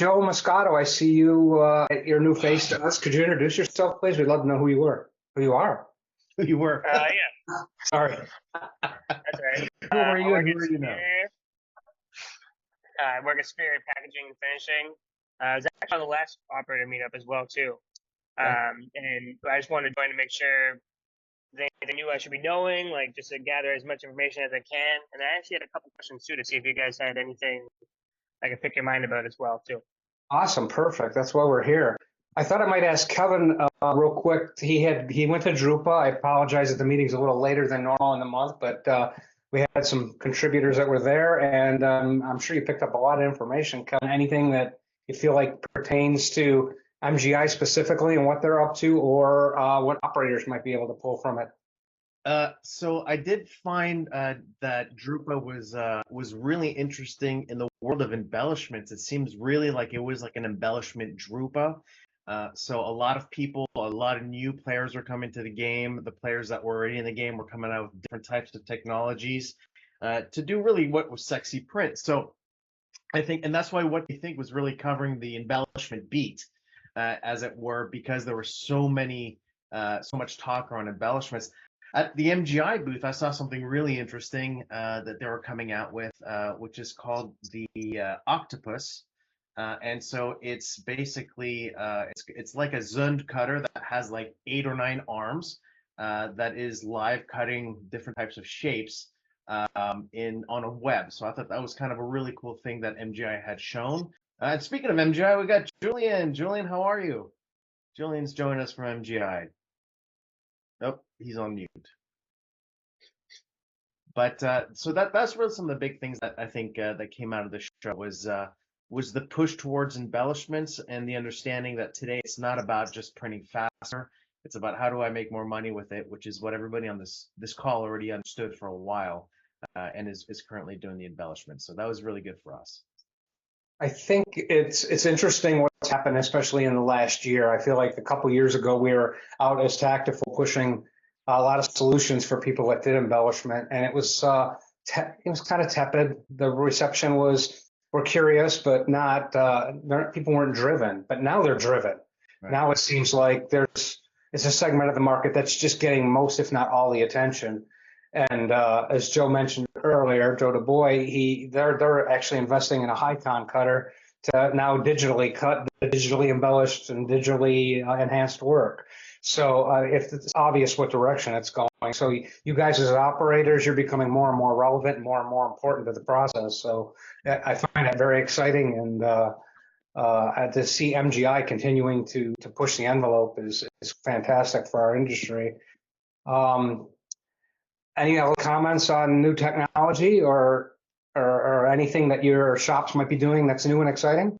Joe Moscato, I see you, your new face to us. Could you introduce yourself, please? We'd love to know who you are. Who you were. Yeah, Sorry. that's all right. Who are you I and work who at are you now? Superior. I work at Superior Packaging and Finishing. I was actually on the last operator meetup as well too. And I just wanted to join to make sure they knew I should be knowing, like just to gather as much information as I can. And I actually had a couple questions too to see if you guys had anything I could pick your mind about as well too. Awesome. Perfect. That's why we're here. I thought I might ask Kevin real quick. He went to Drupa. I apologize that the meeting's a little later than normal in the month, but we had some contributors that were there, and I'm sure you picked up a lot of information. Kevin, anything that you feel like pertains to MGI specifically and what they're up to, or what operators might be able to pull from it? So I did find that Drupa was really interesting in the world of embellishments. It seems really like it was like an embellishment Drupa. So a lot of people, a lot of new players are coming to the game. The players that were already in the game were coming out with different types of technologies to do really what was sexy print. So I think, and that's why what they think was really covering the embellishment beat, as it were, because there were so much talk around embellishments. At the MGI booth, I saw something really interesting that they were coming out with, which is called the Octopus. And so it's basically it's like a Zund cutter that has like 8 or 9 arms that is live cutting different types of shapes on a web. So I thought that was kind of a really cool thing that MGI had shown. And speaking of MGI, we got Julian. Julian, how are you? Julian's joining us from MGI. Oh, he's on mute. But so that's really some of the big things that I think that came out of the show was the push towards embellishments and the understanding that today it's not about just printing faster. It's about how do I make more money with it, which is what everybody on this call already understood for a while and is currently doing the embellishment. So that was really good for us. I think it's interesting what's happened, especially in the last year. I feel like a couple years ago we were out as Tactful pushing a lot of solutions for people that did embellishment, and it was kind of tepid. The reception was, we're curious, but not people weren't driven. But now they're driven. Right. Now it seems like it's a segment of the market that's just getting most, if not all, the attention. And as Joe mentioned earlier, Joe DuBois, they're actually investing in a high-con cutter to now digitally cut the digitally embellished and digitally enhanced work. So if it's obvious what direction it's going. So you guys as operators, you're becoming more and more relevant and more important to the process. So I find that very exciting, and to see MGI continuing to push the envelope is fantastic for our industry. Any other comments on new technology or anything that your shops might be doing that's new and exciting?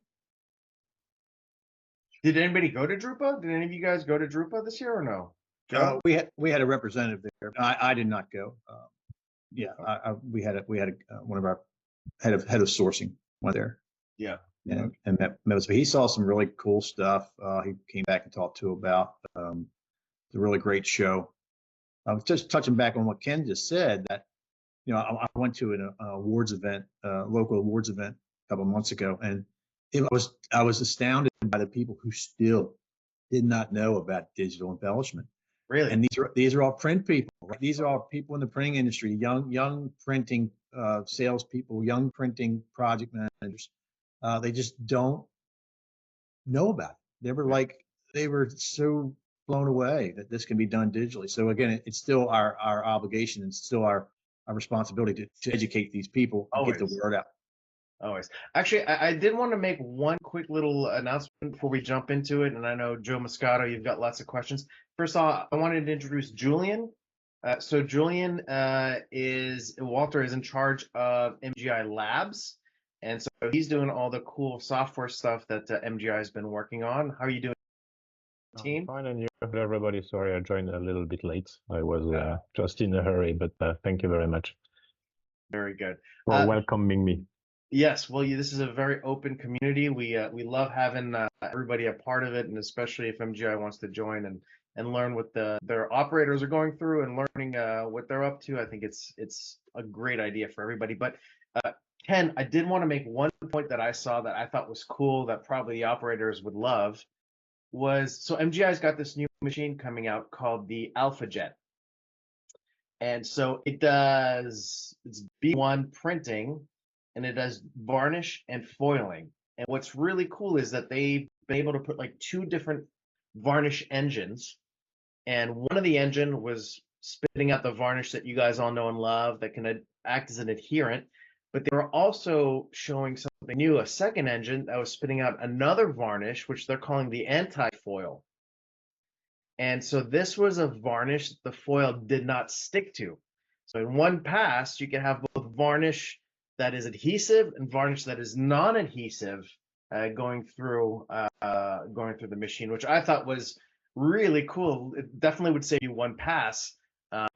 Did anybody go to Drupa? Did any of you guys go to Drupa this year or no? We had a representative there. I did not go. We had one of our head of sourcing went there. Yeah. And met us. But he saw some really cool stuff. He came back and talked to about the really great show. I was just touching back on what Ken just said, that I went to an awards event, local awards event a couple of months ago, and I was astounded by the people who still did not know about digital embellishment. Really? And these are all print people. Right? These are all people in the printing industry, young printing salespeople, young printing project managers. They just don't know about it. They were so blown away that this can be done digitally. So again, it's still our obligation and still our responsibility to educate these people and get the word out. Always. Actually, I did want to make one quick little announcement before we jump into it. And I know, Joe Moscato, you've got lots of questions. First off, I wanted to introduce Julian. So Julian Walter is in charge of MGI Labs. And so he's doing all the cool software stuff that MGI has been working on. How are you doing, team? Fine, and you, everybody. Sorry, I joined a little bit late. I was just in a hurry, but thank you very much. Very good. For welcoming me. Yes, well, this is a very open community. We love having everybody a part of it, and especially if MGI wants to join and learn what their operators are going through and learning what they're up to. I think it's a great idea for everybody. But Ken, I did want to make one point that I saw that I thought was cool that probably the operators would love was, so MGI's got this new machine coming out called the Alpha Jet. And so it's B1 printing, and it does varnish and foiling. And what's really cool is that they've been able to put like 2 different varnish engines, and one of the engine was spitting out the varnish that you guys all know and love that can act as an adherent. But they were also showing something new, a second engine that was spitting out another varnish, which they're calling the anti-foil. And so this was a varnish the foil did not stick to. So in one pass, you can have both varnish that is adhesive and varnish that is non-adhesive going through the machine, which I thought was really cool. It definitely would save you one pass,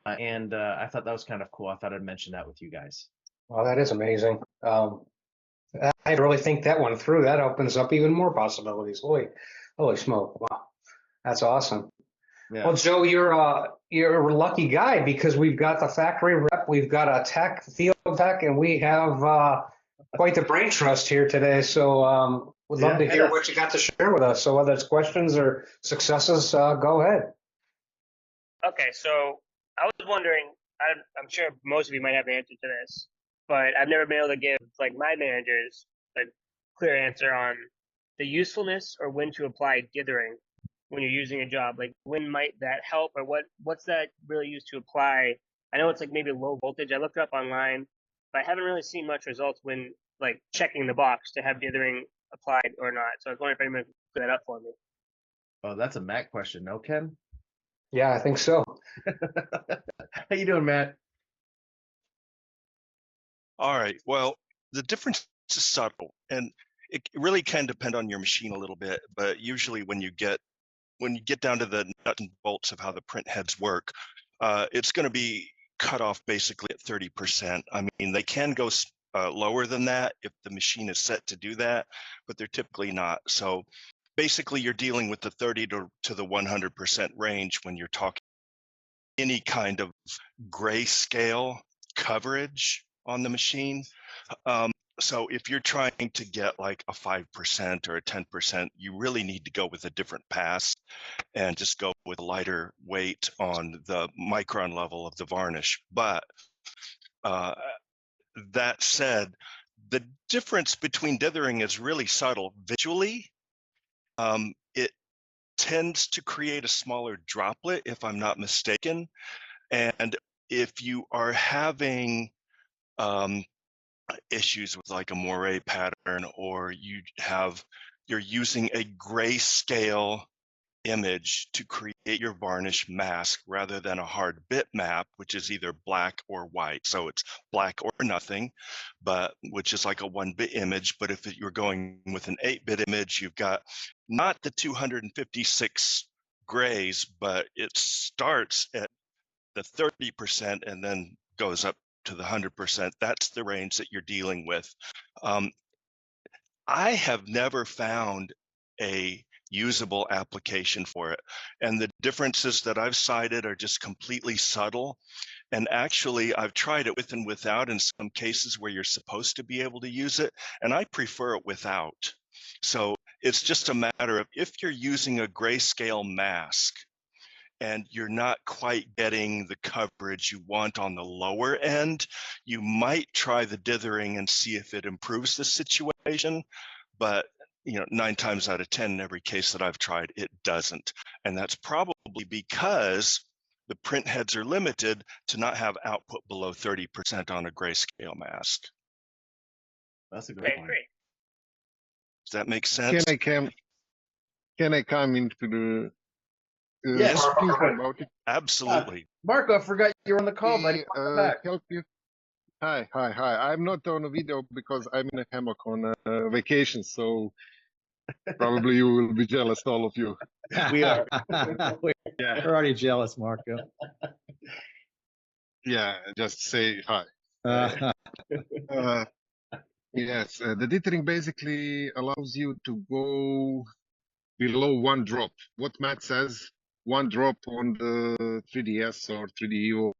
and I thought that was kind of cool. I thought I'd mention that with you guys. Well, that is amazing. I had to really think that one through. That opens up even more possibilities. Holy smoke! Wow, that's awesome. Yeah. Well, Joe, you're a lucky guy because we've got the factory rep, we've got a tech, field tech, and we have quite the brain trust here today. So we'd love to hear what you got to share with us. So whether it's questions or successes, go ahead. Okay, so I was wondering, I'm sure most of you might have an answer to this, but I've never been able to give like my managers a clear answer on the usefulness or when to apply dithering when you're using a job. Like when might that help, or what's that really used to apply? I know it's like maybe low voltage. I looked it up online, but I haven't really seen much results when like checking the box to have dithering applied or not. So I was wondering if anyone could clear that up for me. Oh, that's a Matt question, no, Ken? Yeah, I think so. How you doing, Matt? All right. Well, the difference is subtle, and it really can depend on your machine a little bit. But usually, when you get down to the nuts and bolts of how the print heads work, it's going to be cut off basically at 30%. I mean, they can go lower than that if the machine is set to do that, but they're typically not. So basically, you're dealing with the 30 to the 100% range when you're talking any kind of grayscale coverage on the machine. So if you're trying to get like a 5% or a 10%, you really need to go with a different pass and just go with a lighter weight on the micron level of the varnish. But that said, the difference between dithering is really subtle. Visually, it tends to create a smaller droplet, if I'm not mistaken. And if you are having issues with like a moire pattern, or you're using a grayscale image to create your varnish mask rather than a hard bitmap, which is either black or white. So it's black or nothing, but which is like a 1-bit image. But if you're going with an 8-bit image, you've got not the 256 grays, but it starts at the 30% and then goes up to the 100%. That's the range that you're dealing with. I have never found a usable application for it. And the differences that I've cited are just completely subtle. And actually, I've tried it with and without in some cases where you're supposed to be able to use it, and I prefer it without. So it's just a matter of if you're using a grayscale mask and you're not quite getting the coverage you want on the lower end, you might try the dithering and see if it improves the situation. But 9 times out of 10 in every case that I've tried, it doesn't. And that's probably because the print heads are limited to not have output below 30% on a grayscale mask. That's a good Okay, point. great. Does that make sense? Can I come into the Yes. speak about it? Absolutely. Marco, I forgot you were on the call, buddy. Welcome back. Help you. Hi. I'm not on a video because I'm in a hammock on vacation, so probably you will be jealous, all of you. We are. We're already jealous, Marco. Yeah, just say hi. Yes, the dithering basically allows you to go below 1 drop. What Matt says, 1 drop on the 3DS or 3DO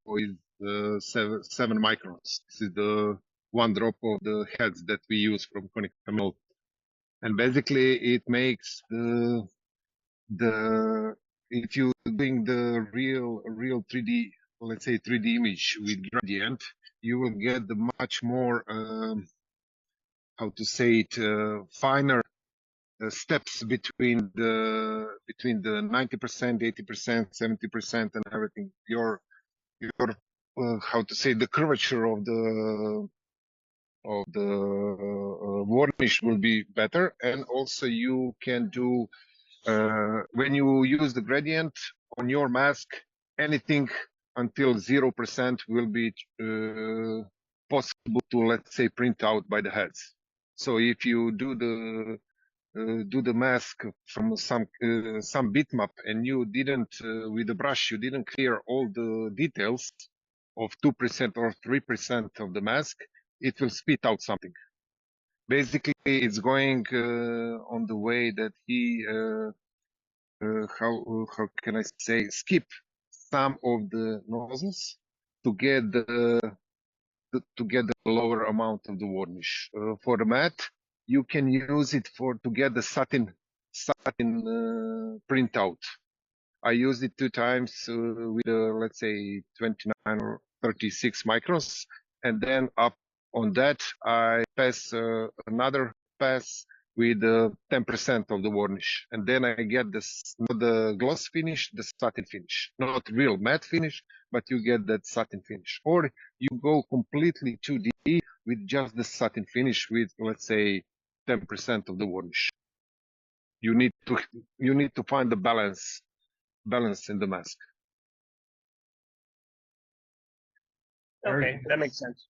is 7 microns. This is the one drop of the heads that we use from connector mold. And basically it makes the if you doing the real 3D, let's say 3D image with gradient, you will get the much more how to say it, finer steps between the 90%, 80%, 70%, and everything. Your how to say, the curvature of the varnish will be better, and also you can do when you use the gradient on your mask, anything until 0% will be possible to, let's say, print out by the heads. So if you do the mask from some bitmap and you didn't with the brush, you didn't clear all the details of 2% or 3% of the mask, it will spit out something. Basically, it's going on the way that he how can I say, skip some of the nozzles to get the lower amount of the varnish. For the matte, you can use it to get the satin printout. I used it 2 times with let's say 29 or 36 microns, and then up on that I pass another pass with 10% of the varnish, and then I get this, not the gloss finish, the satin finish, not real matte finish, but you get that satin finish. Or you go completely 2D with just the satin finish with, let's say, 10% of the varnish. You need to find the balance in the mask. Okay, that makes sense.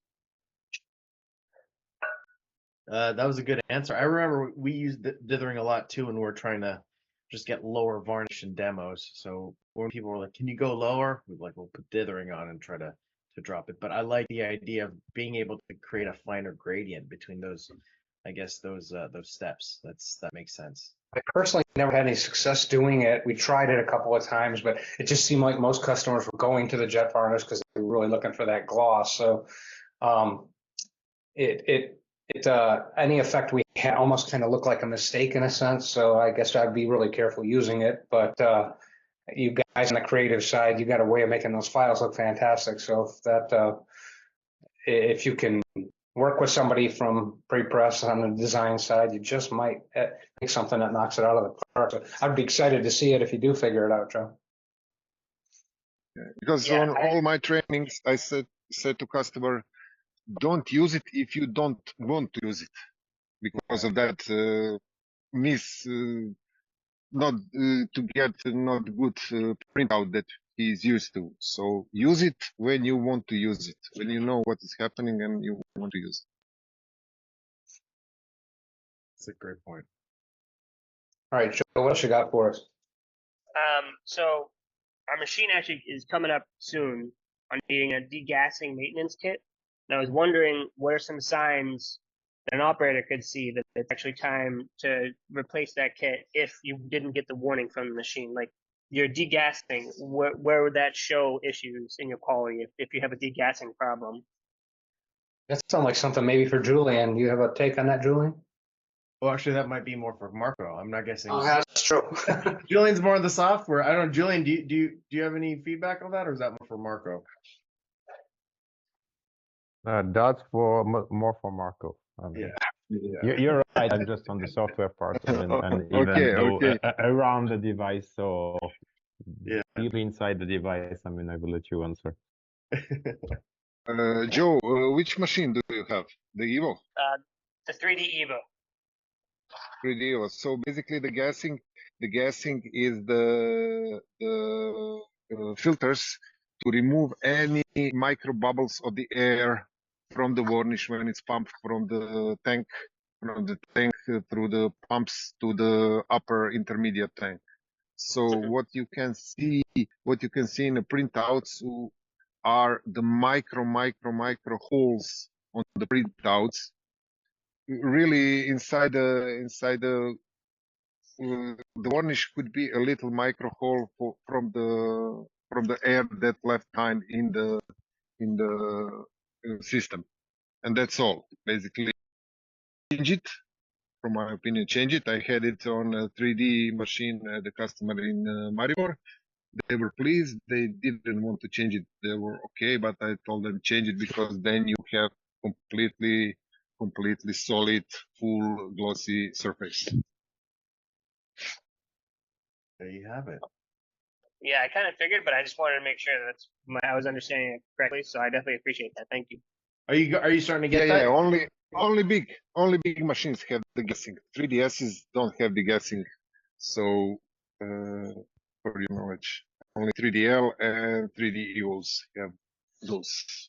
That was a good answer. I remember we used dithering a lot too when we were trying to just get lower varnish in demos. So when people were like, "Can you go lower?" we'll put dithering on and try to drop it. But I like the idea of being able to create a finer gradient between those, I guess those steps. That makes sense. I personally never had any success doing it. We tried it a couple of times, but it just seemed like most customers were going to the jet varnish because they were really looking for that gloss. So any effect we had almost kind of looked like a mistake in a sense. So I guess I'd be really careful using it. But you guys on the creative side, you got a way of making those files look fantastic. So if you can work with somebody from pre-press on the design side, you just might make something that knocks it out of the park. So I'd be excited to see it if you do figure it out, Joe. Because on all my trainings, I said to customer, don't use it if you don't want to use it, because of that not to get not good printout that he's used to. So use it when you want to use it, when you know what is happening and you want to use it. That's a great point. All right, Joe, what else you got for us? So our machine actually is coming up soon on needing a degassing maintenance kit. And I was wondering, what are some signs that an operator could see that it's actually time to replace that kit if you didn't get the warning from the machine? Like your degassing, where would that show issues in your quality if you have a degassing problem? That sounds like something maybe for Julian. Do you have a take on that, Julian? Well, actually, that might be more for Marco. I'm not guessing. Oh, that's true. Julian's more on the software. I don't know, Julian. Do you have any feedback on that, or is that more for Marco? That's more for Marco. Yeah. You're right. I'm just on the software part, and even around the device, so deep inside the device. I mean, I will let you answer. Joe, which machine do you have? The Evo? The 3D Evo. 3D Evo. So basically, the gassing is the filters to remove any micro bubbles of the air from the varnish when it's pumped from the tank through the pumps to the upper intermediate tank. So what you can see in the printouts are the micro holes on the printouts. Really, inside the varnish could be a little micro hole from the air that left behind in the system. and that's all. Basically, change it. From my opinion, change it. I had it on a 3D machine, the customer in Maribor. They were pleased. They didn't want to change it. They were okay, but I told them change it because then you have completely solid, full glossy surface. There you have it. Yeah, I kind of figured, but I just wanted to make sure that I was understanding it correctly. So I definitely appreciate that. Thank you. Are you starting to get Yeah, that? only big machines have the gassing. 3DSs don't have the gassing. So, for your knowledge, only 3DL and 3D EOs have those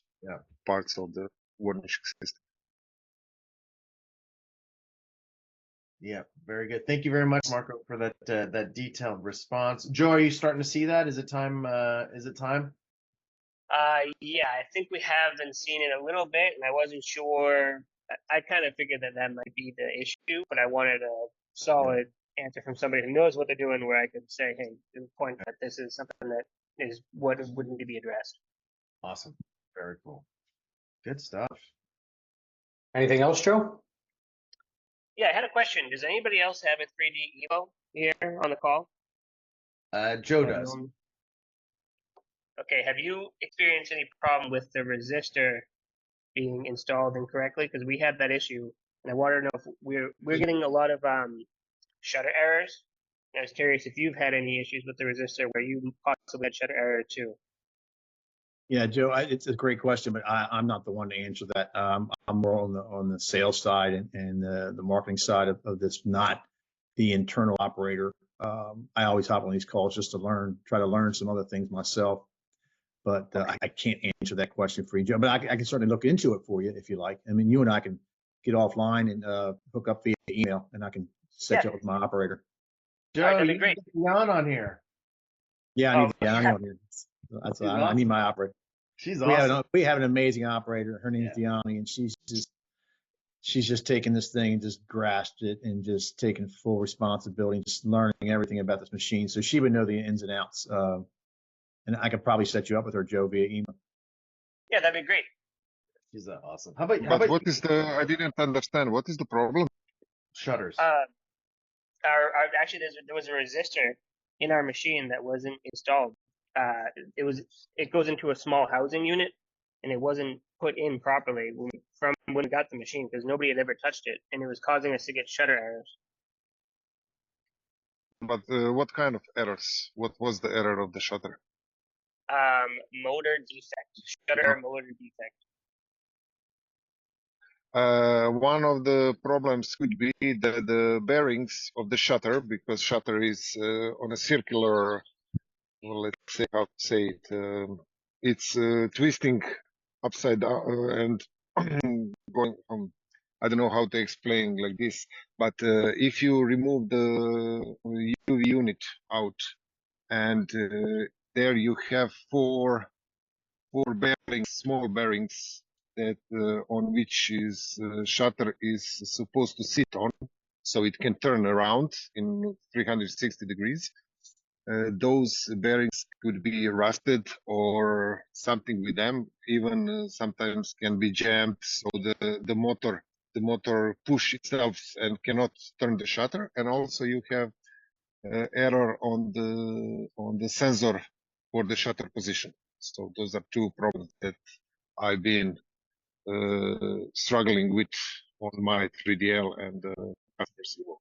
parts of the varnish system. Yeah, very good. Thank you very much, Marco, for that detailed response. Joe, are you starting to see that? Is it time? Is it time? Yeah, I think we have been seeing it a little bit, and I wasn't sure. I kind of figured that might be the issue, but I wanted a solid answer from somebody who knows what they're doing, where I could say, hey, to the point that this is something that is what would need to be addressed. Awesome. Very cool. Good stuff. Anything else, Joe? Yeah, I had a question. Does anybody else have a 3D Evo here on the call? Joe does. Okay, have you experienced any problem with the resistor being installed incorrectly? Because we had that issue, and I wanted to know if we're getting a lot of shutter errors. I was curious if you've had any issues with the resistor where you possibly had shutter error too. Yeah, Joe, it's a great question, but I'm not the one to answer that. I'm more on the sales side and the marketing side of this, not the internal operator. I always hop on these calls just to try to learn some other things myself. But I can't answer that question for you, Joe. But I can certainly look into it for you if you like. I mean, you and I can get offline and hook up via email, and I can set you up with my operator. Joe, that'd be you great. get Jan on here. Yeah, I need Diana on here. That's She's I need awesome. my operator. She's awesome. We have an amazing operator. Her name's Diana, and she's just taken this thing and just grasped it and just taken full responsibility, just learning everything about this machine. So she would know the ins and outs. And I could probably set you up with her, Joe, via email. Yeah, that'd be great. She's awesome. How about What is I didn't understand. What is the problem? shutters? Actually, there was a resistor in our machine that wasn't installed. It goes into a small housing unit, and it wasn't put in properly from when we got the machine because nobody had ever touched it, and it was causing us to get shutter errors. But what kind of errors? What was the error of the shutter? Motor defect, shutter motor defect. One of the problems could be the bearings of the shutter, because shutter is on a circular, well, let's say how to say it. It's twisting upside down and going on. I don't know how to explain like this, but if you remove the UV unit out, and there you have four bearings, small bearings, that on which is shutter is supposed to sit on, so it can turn around in 360 degrees. Those bearings could be rusted or something with them. Even sometimes can be jammed, so the motor push itself and cannot turn the shutter. And also you have error on the sensor for the shutter position. So those are two problems that I've been struggling with on my 3DL and customer Evo.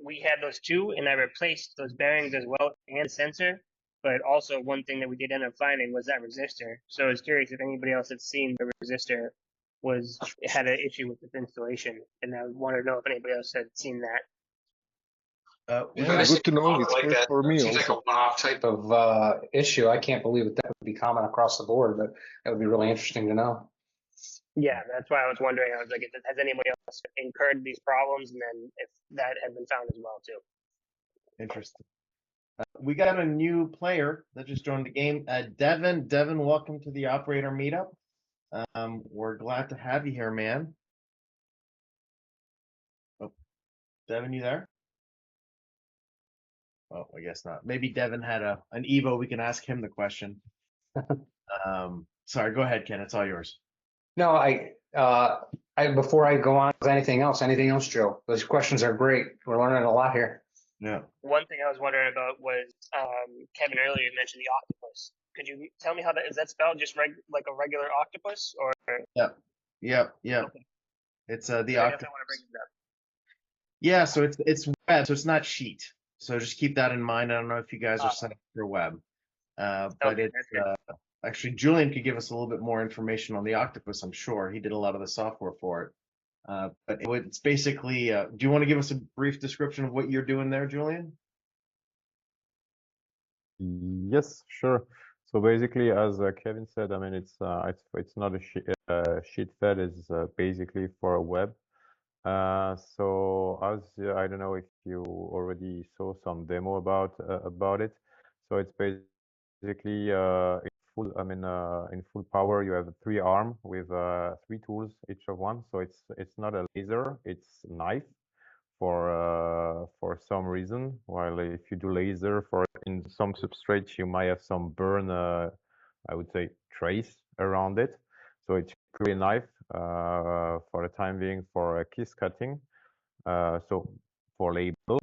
We had those two, and I replaced those bearings as well and the sensor. But also, one thing that we did end up finding was that resistor. So I was curious if anybody else had seen the resistor had an issue with its installation, and I wanted to know if anybody else had seen that. Good to know. It's like first for me seems like a also. one-off type of issue. I can't believe that would be common across the board, but that would be really interesting to know. Yeah, that's why I was wondering. I was like, has anybody else incurred these problems, and then if that had been found as well too. Interesting. We got a new player that just joined the game. Devin, welcome to the Operator Meetup. We're glad to have you here, man. Oh, Devin, you there? Oh, I guess not. Maybe Devin had an Evo. We can ask him the question. Sorry, go ahead, Ken. It's all yours. No, before I go on with anything else, Joe? Those questions are great. We're learning a lot here. Yeah. One thing I was wondering about was Kevin earlier mentioned the octopus. Could you tell me how that is that spelled? Just like a regular octopus, or Yep. okay. It's I the definitely octopus. want to bring it up. Yeah, so it's web, so it's not sheet. So just keep that in mind. I don't know if you guys are set up for web, but Okay, it's that's good. actually Julian could give us a little bit more information on the octopus. I'm sure he did a lot of the software for it. But it's basically. Do you want to give us a brief description of what you're doing there, Julian? Yes, sure. So basically, as Kevin said, I mean, it's not a sheet fed. It's basically for a web. So as I don't know if you already saw some demo about it. So it's basically in full. I mean, in full power, you have a 3-arm with 3 tools, each of one. So it's not a laser; it's a knife for some reason. While if you do laser for in some substrates, you might have some burn, I would say, trace around it. So it's purely a knife for the time being for kiss cutting. So for label.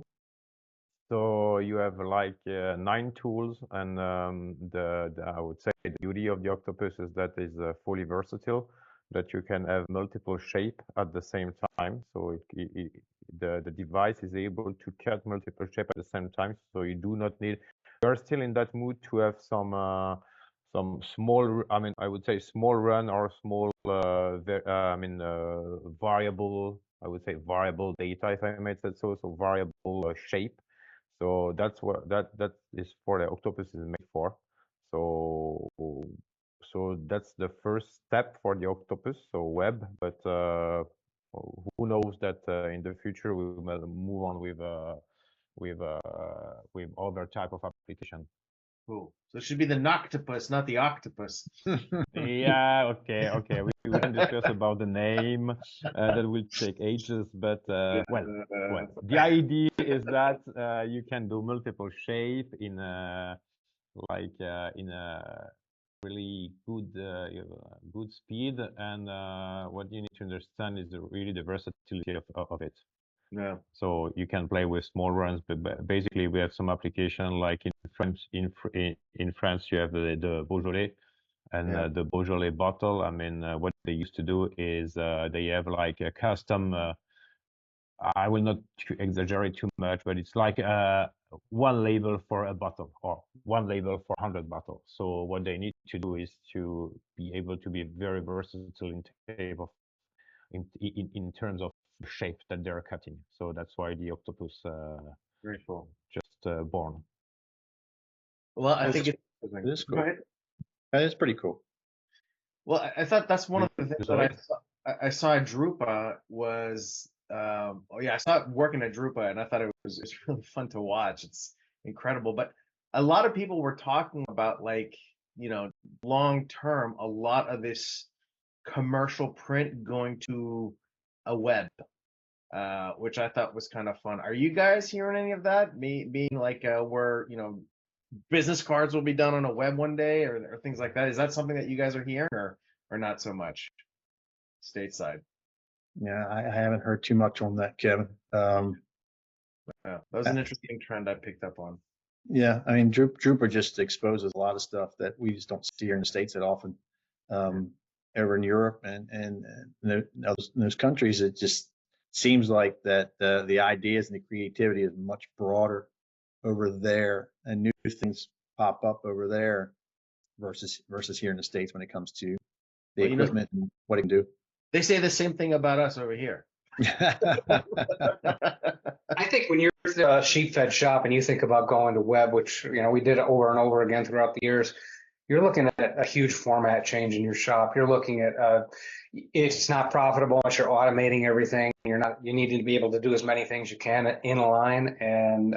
So you have like 9 tools, and I would say the beauty of the Octopus is that it's fully versatile, that you can have multiple shape at the same time. So the device is able to cut multiple shape at the same time. So you do not need. You are still in that mood to have some small. I mean, I would say small run or small. Variable. I would say variable data, if I may say so. So variable shape. So that's what that is for the Octopus is made for. So that's the first step for the Octopus, so web. But who knows that in the future we will move on with other type of application. Cool. So it should be the Noctopus, not the octopus. Yeah, okay. We can discuss about the name. That will take ages, but well, the idea is that you can do multiple shape in a really good speed, and what you need to understand is really the versatility of it. Yeah. So you can play with small runs, but basically we have some application like in France you have the Beaujolais. And the Beaujolais bottle, I mean, what they used to do is they have like a custom, I will not exaggerate too much, but it's like one label for a bottle or one label for 100 bottles. So what they need to do is to be able to be very versatile in terms of the shape that they're cutting. So that's why the Octopus Very cool. just born. Well, I think It is cool. Go ahead. That is pretty cool. Well, I thought that's one of the things Sorry? that I saw at Drupa was, I saw it working at Drupa, and I thought it's really fun to watch. It's incredible. But a lot of people were talking about, like, long term, a lot of this commercial print going to a web, which I thought was kind of fun. Are you guys hearing any of that? Being like where business cards will be done on a web one day, or things like that. Is that something that you guys are hearing, or not so much stateside? Yeah, I haven't heard too much on that, Kevin. Yeah, that was an interesting trend I picked up on. Yeah, I mean, Drupal just exposes a lot of stuff that we just don't see here in the States that often. Over in Europe and those countries, it just seems like that the ideas and the creativity is much broader over there, and new things pop up over there versus here in the States when it comes to the equipment and what it can do. They say the same thing about us over here. I think when you're a sheet-fed shop and you think about going to web, which we did over and over again throughout the years, you're looking at a huge format change in your shop. You're looking at it's not profitable unless you're automating everything. You need to be able to do as many things you can in line, and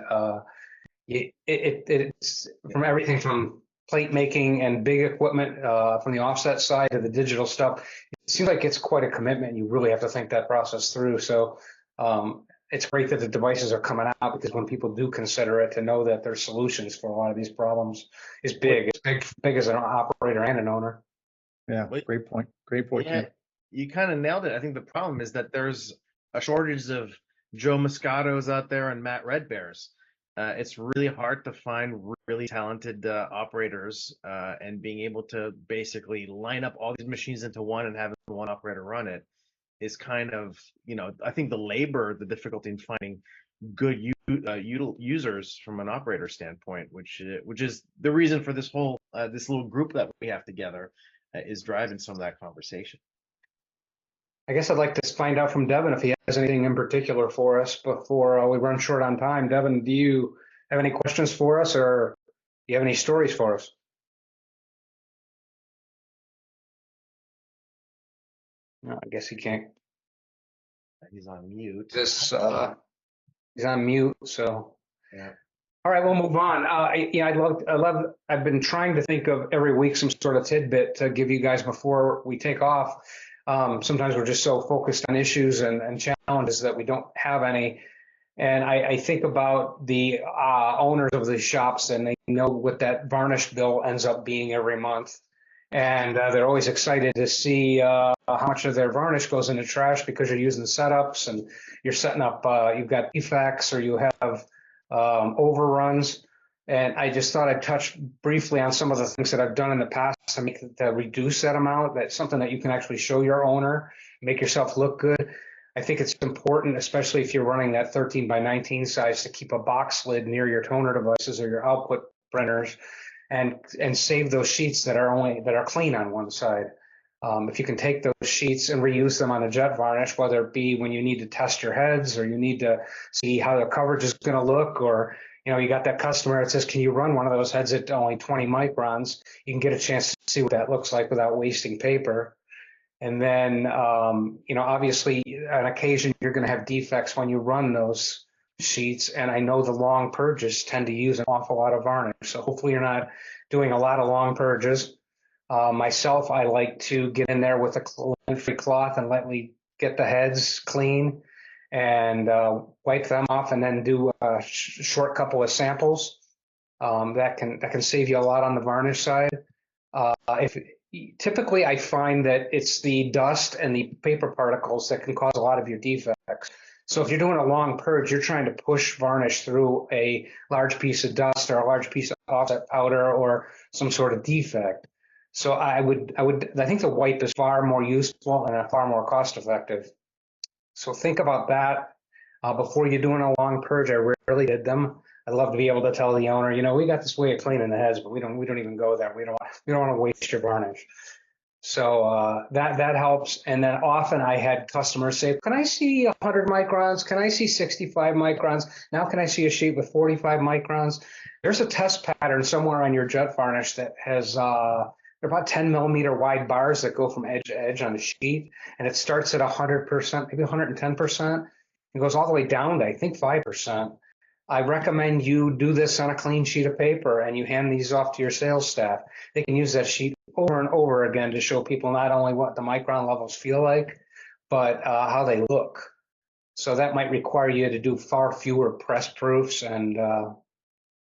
it's from everything from plate making and big equipment from the offset side to the digital stuff. It seems like it's quite a commitment. You really have to think that process through. So it's great that the devices are coming out, because when people do consider it, to know that there's solutions for a lot of these problems is big. It's big as an operator and an owner. Yeah, great point. Great point. Yeah. you kind of nailed it. I think the problem is that there's a shortage of Joe Moscatos out there and Matt Redbears. It's really hard to find really talented operators, and being able to basically line up all these machines into one and have one operator run it is kind of, I think the difficulty in finding good users from an operator standpoint, which is the reason for this whole this little group that we have together, is driving some of that conversation. I guess I'd like to find out from Devin if he has anything in particular for us before we run short on time. Devin, do you have any questions for us, or do you have any stories for us? No, I guess he can't. He's on mute. He's on mute, so. Yeah. All right, we'll move on. I've been trying to think of every week some sort of tidbit to give you guys before we take off. Sometimes we're just so focused on issues and challenges that we don't have any. And I think about the owners of the shops, and they know what that varnish bill ends up being every month. And they're always excited to see how much of their varnish goes into trash because you're using setups and you're setting up, you've got defects or you have overruns. And I just thought I'd touch briefly on some of the things that I've done in the past to reduce that amount. That's something that you can actually show your owner, make yourself look good. I think it's important, especially if you're running that 13 by 19 size, to keep a box lid near your toner devices or your output printers, and save those sheets that are clean on one side. If you can take those sheets and reuse them on a jet varnish, whether it be when you need to test your heads or you need to see how the coverage is going to look, or you got that customer that says, can you run one of those heads at only 20 microns? You can get a chance to see what that looks like without wasting paper. And then, obviously, on occasion, you're going to have defects when you run those sheets. And I know the long purges tend to use an awful lot of varnish. So hopefully you're not doing a lot of long purges. Myself, I like to get in there with a lint-free cloth and let me get the heads clean and wipe them off, and then do a short couple of samples. That can save you a lot on the varnish side. Typically, I find that it's the dust and the paper particles that can cause a lot of your defects. So if you're doing a long purge, you're trying to push varnish through a large piece of dust or a large piece of offset powder or some sort of defect. So I think the wipe is far more useful and far more cost effective. So think about that before you're doing a long purge. I rarely did them. I'd love to be able to tell the owner, we got this way of cleaning the heads, but we don't even go there. We don't want to waste your varnish. So that helps. And then often I had customers say, can I see 100 microns? Can I see 65 microns? Now can I see a sheet with 45 microns? There's a test pattern somewhere on your jet varnish that has they're about 10 millimeter wide bars that go from edge to edge on the sheet. And it starts at 100%, maybe 110%. It goes all the way down to, I think, 5%. I recommend you do this on a clean sheet of paper and you hand these off to your sales staff. They can use that sheet over and over again to show people not only what the micron levels feel like, but how they look. So that might require you to do far fewer press proofs, and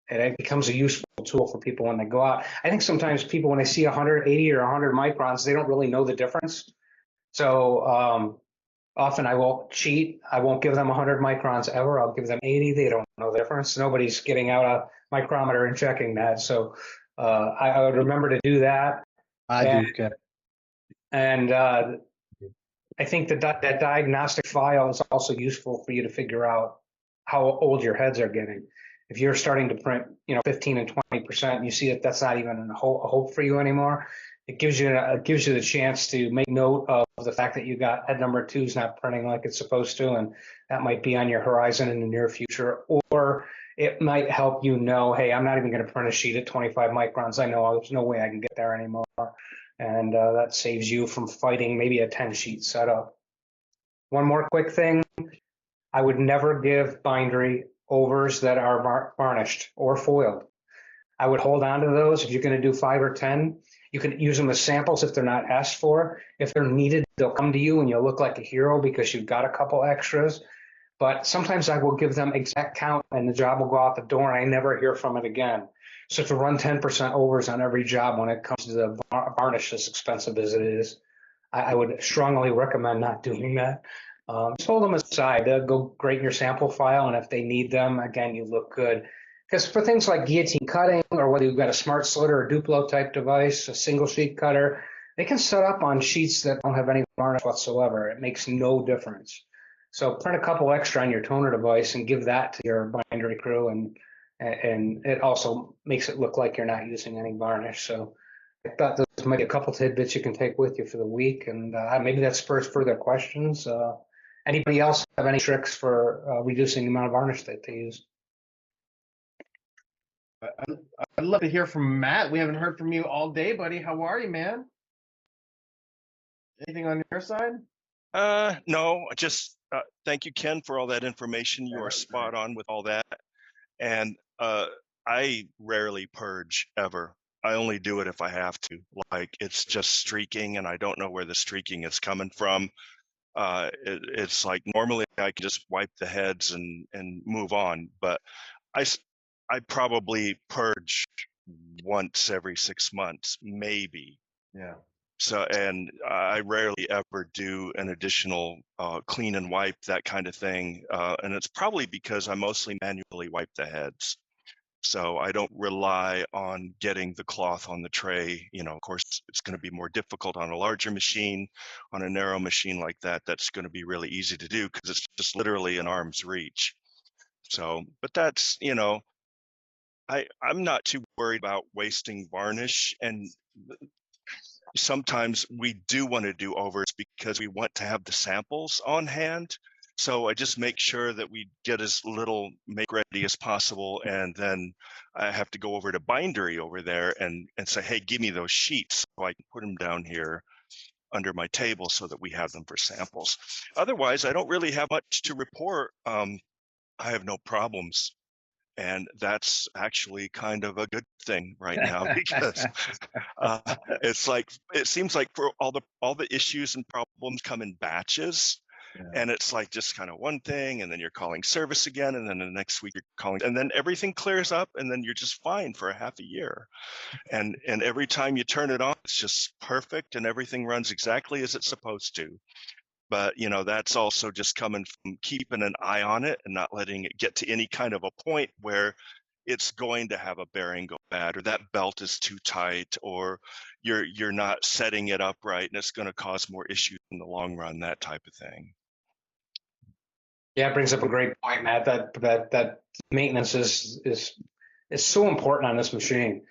it becomes a useful tool for people when they go out. I think sometimes people, when they see 180 or 100 microns, they don't really know the difference. So often I won't cheat. I won't give them 100 microns ever. I'll give them 80. They don't know the difference. Nobody's getting out a micrometer and checking that. So I would remember to do that. I do, Kevin. And I think that diagnostic file is also useful for you to figure out how old your heads are getting. If you're starting to print, 15 and 20%, and you see that that's not even a hope for you anymore, it gives you the chance to make note of the fact that you got head number 2's not printing like it's supposed to, and that might be on your horizon in the near future. Or it might help you know, hey, I'm not even going to print a sheet at 25 microns. I know there's no way I can get there anymore. And that saves you from fighting maybe a 10 sheet setup. One more quick thing. I would never give bindery overs that are varnished or foiled. I would hold on to those. If you're going to do 5 or 10, you can use them as samples if they're not asked for. If they're needed, they'll come to you and you'll look like a hero because you've got a couple extras. But sometimes I will give them exact count and the job will go out the door and I never hear from it again. So to run 10% overs on every job when it comes to the varnish as expensive as it is, I would strongly recommend not doing that. Just hold them aside. They'll go grade your sample file, and if they need them, again, you look good. Because for things like guillotine cutting, or whether you've got a smart slitter or Duplo type device, a single sheet cutter, they can set up on sheets that don't have any varnish whatsoever. It makes no difference. So print a couple extra on your toner device and give that to your bindery crew, and it also makes it look like you're not using any varnish. So I thought those might be a couple tidbits you can take with you for the week, and maybe that spurs further questions. Anybody else have any tricks for reducing the amount of varnish that they use? I'd love to hear from Matt. We haven't heard from you all day, buddy. How are you, man? Anything on your side? No, just thank you, Ken, for all that information. You are spot on with all that. And I rarely purge ever. I only do it if I have to. Like it's just streaking, and I don't know where the streaking is coming from. It's like normally I can just wipe the heads and move on, but I probably purge once every 6 months, maybe. Yeah. So, and I rarely ever do an additional clean and wipe, that kind of thing. And it's probably because I mostly manually wipe the heads. So I don't rely on getting the cloth on the tray. You know, of course, it's going to be more difficult on a larger machine. On a narrow machine like that, that's going to be really easy to do because it's just literally an arm's reach. So, but that's, you know, I'm not too worried about wasting varnish, and sometimes we do want to do overs because we want to have the samples on hand. So I just make sure that we get as little make ready as possible, and then I have to go over to bindery over there and say, hey, give me those sheets so I can put them down here under my table so that we have them for samples. Otherwise, I don't really have much to report. I have no problems. And that's actually kind of a good thing right now because it's like it seems like for all the issues and problems come in batches, and it's like just kind of one thing, and then you're calling service again, and then the next week you're calling, and then everything clears up, and then you're just fine for a half a year. And every time you turn it on, it's just perfect, and everything runs exactly as it's supposed to. But, you know, that's also just coming from keeping an eye on it and not letting it get to any kind of a point where it's going to have a bearing go bad, or that belt is too tight, or you're not setting it up right and it's going to cause more issues in the long run, that type of thing. Yeah, it brings up a great point, Matt. That maintenance is so important on this machine.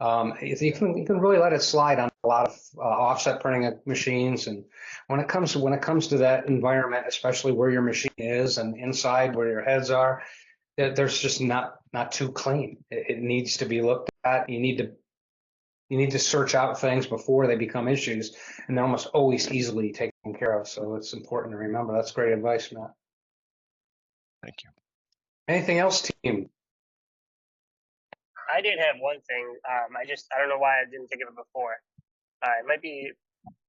You can really let it slide on a lot of offset printing machines, and when it comes to that environment, especially where your machine is and inside where your heads are, there's just not too clean. It needs to be looked at. You need to search out things before they become issues, and they're almost always easily taken care of. So it's important to remember. That's great advice, Matt. Thank you. Anything else, team? I did have one thing. I don't know why I didn't think of it before. It might be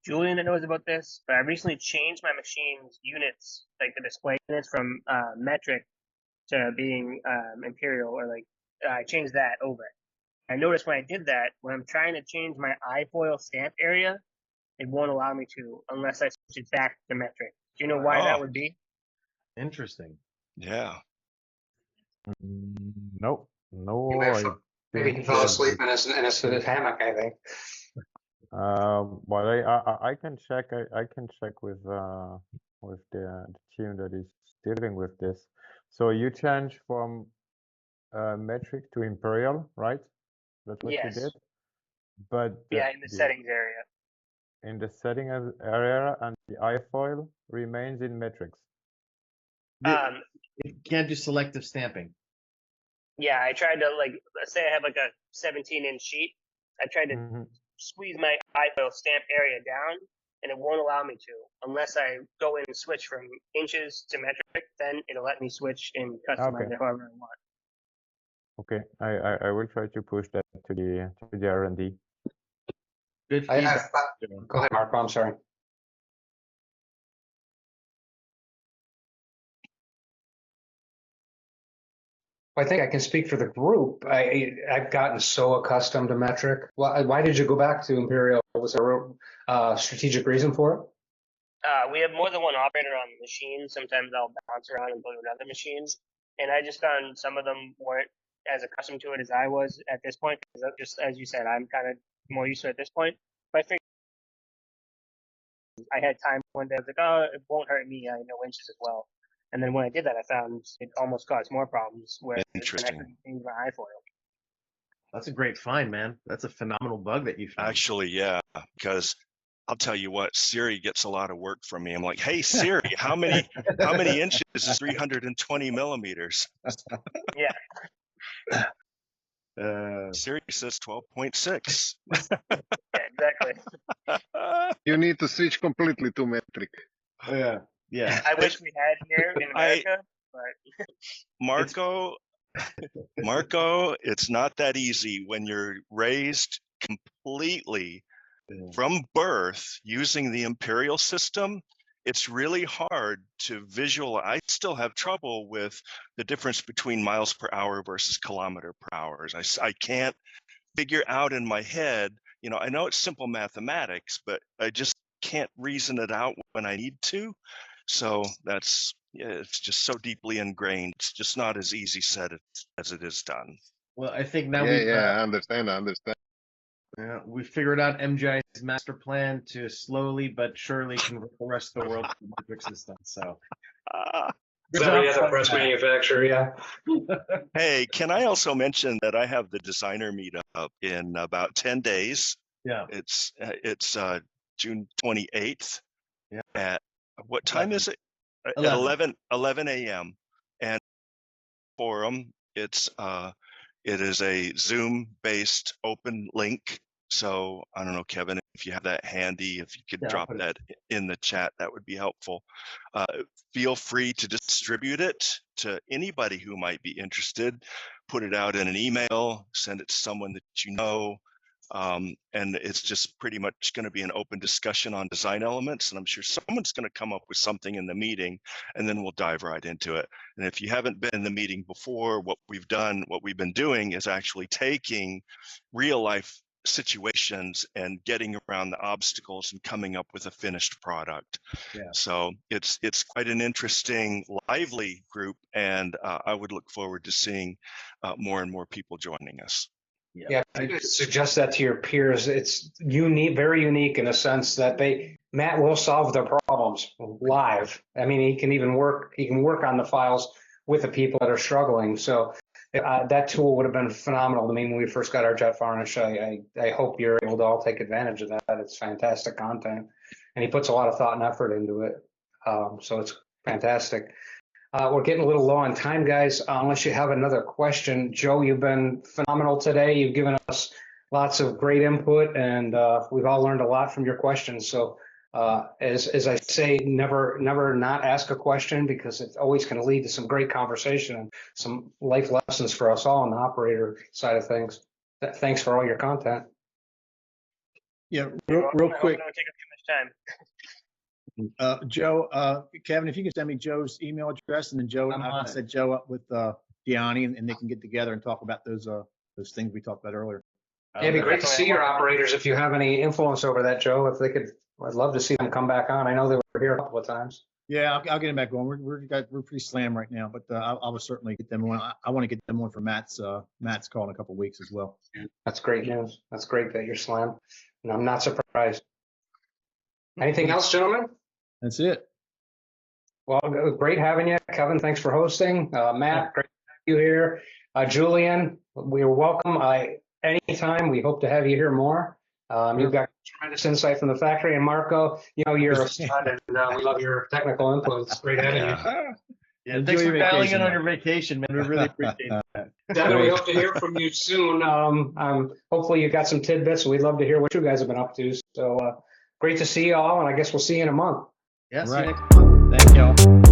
Julian that knows about this, but I recently changed my machine's units, like the display units, from metric to being imperial, or like I changed that over. I noticed when I did that, when I'm trying to change my iFoil stamp area, it won't allow me to unless I switch it back to metric. Do you know why that would be? Interesting. Yeah. Nope. No, Maybe he fell asleep in his hammock, I think. But I can check. I can check with the team that is dealing with this. So you change from metric to imperial, right? That's what you did. But yeah, in the settings area. In the settings area, and the iFoil remains in metrics. It can't do selective stamping. Yeah, I tried to, like, let's say I have like a 17-inch sheet. I tried to squeeze my iFoil stamp area down, and it won't allow me to unless I go in and switch from inches to metric. Then it'll let me switch and customize it however I want. Okay, I will try to push that to the R&D. Good feedback. Go ahead, Marco. I'm sorry. I think I can speak for the group. I've gotten so accustomed to metric. Why did you go back to Imperial? Was there a strategic reason for it? We have more than one operator on the machine. Sometimes I'll bounce around and go to another machine. And I just found some of them weren't as accustomed to it as I was at this point. Because just as you said, I'm kind of more used to it at this point. But I figured I had time one day. I was like, oh, it won't hurt me. I know winches as well. And then when I did that, I found it almost caused more problems where Interesting. I couldn't change my iFoil. That's a great find, man. That's a phenomenal bug that you found. Actually, yeah, because I'll tell you what, Siri gets a lot of work from me. I'm like, hey Siri, how many inches is 320 millimeters? Yeah. Siri says 12.6. Yeah, exactly. You need to switch completely to metric. Yeah. I wish we had here in America, but Marco, it's not that easy when you're raised completely from birth using the imperial system. It's really hard to visualize. I still have trouble with the difference between miles per hour versus kilometer per hour. I can't figure out in my head, I know it's simple mathematics, but I just can't reason it out when I need to. So it's just so deeply ingrained. It's just not as easy said as it is done. Well, I think now I understand. we figured out MGI's master plan to slowly but surely convert the rest of the world to the metric system. So Every other press manufacturer, yeah. Hey, can I also mention that I have the designer meetup in about 10 days? Yeah. It's June 28th. Yeah. At what time is it? 11. At 11 a.m. And forum, it is a Zoom-based open link. So I don't know, Kevin, if you have that handy, if you could drop that in the chat, that would be helpful. Feel free to distribute it to anybody who might be interested. Put it out in an email, send it to someone that you know. And it's just pretty much going to be an open discussion on design elements. And I'm sure someone's going to come up with something in the meeting, and then we'll dive right into it. And if you haven't been in the meeting before, what we've been doing is actually taking real life situations and getting around the obstacles and coming up with a finished product. Yeah. So it's quite an interesting, lively group, and I would look forward to seeing more and more people joining us. Yeah, I could suggest that to your peers. It's unique, very unique in a sense that Matt will solve their problems live. I mean, he can work on the files with the people that are struggling. So that tool would have been phenomenal. I mean, when we first got our jet varnish, I hope you're able to all take advantage of that. It's fantastic content, and he puts a lot of thought and effort into it. So it's fantastic. We're getting a little low on time, guys. Unless you have another question, Joe, you've been phenomenal today. You've given us lots of great input, and we've all learned a lot from your questions. So as I say, never not ask a question, because it's always going to lead to some great conversation and some life lessons for us all on the operator side of things. Thanks for all your content. Yeah, real quick. I don't take up too much time. Joe, Kevin, if you can send me Joe's email address, and then Joe, I set Joe up with Gianni, and they can get together and talk about those things we talked about earlier. It'd be great to see your operators if you have any influence over that, Joe. If they could, I'd love to see them come back on. I know they were here a couple of times. Yeah, I'll get them back going. We're pretty slammed right now, but I will certainly get them on. I want to get them on for Matt's call in a couple of weeks as well. That's great news. That's great that you're slammed, and I'm not surprised. Anything else, gentlemen? That's it. Well, great having you, Kevin. Thanks for hosting. Matt, great to have you here. Julian, we're welcome. Anytime. We hope to have you here more. You've got tremendous insight from the factory, and Marco, you're a stud, and we love your technical input. It's great having you. Yeah, thanks for dialing in on your vacation, man. We really appreciate that. Devin, we hope to hear from you soon. Hopefully you got some tidbits. We'd love to hear what you guys have been up to. So great to see you all, and I guess we'll see you in a month. Yeah, see Right. you next month. Thank y'all.